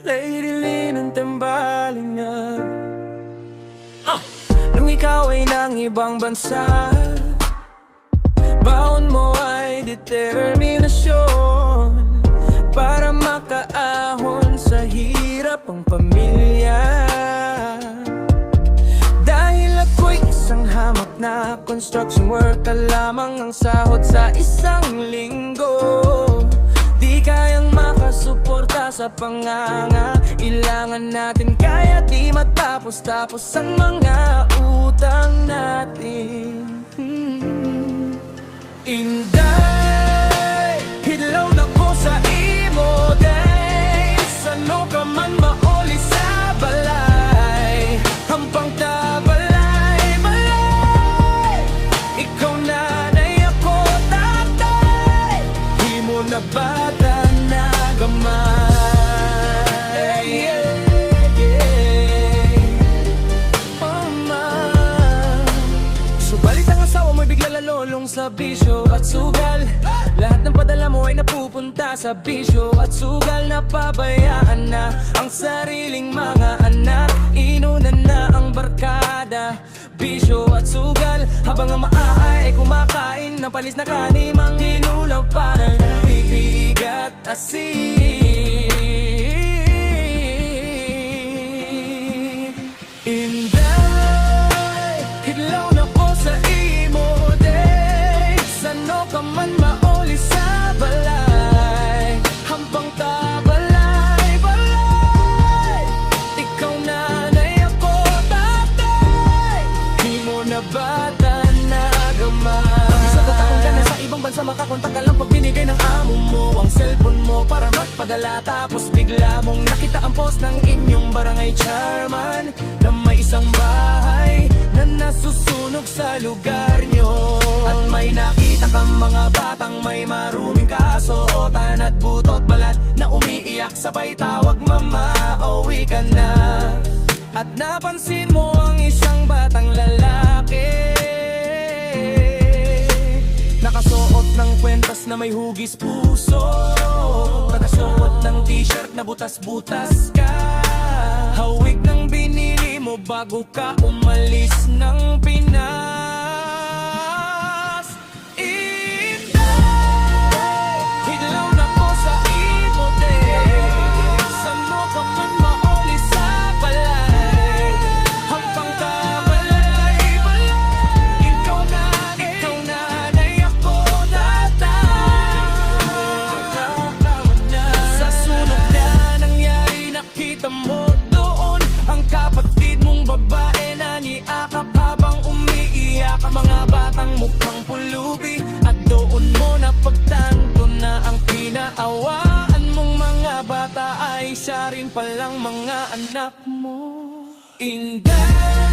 Lady Lynn ang tambalingan. Nung ikaw ay nang ibang bansa, baon mo ay determinasyon para makaahon sa hirap ang pamilya. Dahil ako'y isang hamak na construction worker, lamang ang sahod sa isang linggo. Di kayang makasuporta sa pangangailangan natin, kaya di matapos-tapos ang mga utang natin. Inday, hilaw na ko sa imo, day. Sano ka man mauli sa balay, hampang tabalay, balay. Ikaw nanay, ako tatay, di mo na bata na gamay. Subalit ang asawa mo'y bigla lalolong sa bisyo at sugal. Lahat ng padala mo ay napupunta sa bisyo at sugal. Napabayaan na ang sariling mga anak, inunan na ang barkada, bisyo at sugal. Habang ang maaay ay kumakain ng panis na kanin, mang inulaw para bibigat asin. Inday, hidlaw na ko sa imo, day. Sano ka man mauli sa balay, hampang tabalay, balay. Ikaw nanay, ako tatay, di mo na bata na gamay. Sa tatakong ka na sa ibang bansa, makakontak ka lang pag binigay ng amo mo ang cellphone mo para magpadala. Tapos bigla mong nakita ang post ng inyong barangay chairman na may isang bahay na nasusunog sa lugar nyo. At may nakita kang mga batang may maruming kasuotan at butot balat na umiiyak, sabay tawag, mama, uwi ka na. At napansin mo ang isang batang lalaki, nakasuot ng kwentas na may hugis puso, nakasuot ng t-shirt na butas-butas ka. Hawig ng binili mo bago ka umalis ng Pinas. Inday, hidlaw na ko sa imo, day. Sano ka man mauli sa balay, hampang tabalay, balay. Ikaw nanay, ako tatay. Sa sunog na nangyari, nakita mo doon ang kapatid mong babae na niakap habang umiiyak ang mga batang mukhang pulubi. At doon mo napagtanto na ang pinaawaan mong mga bata ay siya rin palang mga anak mo. Inday,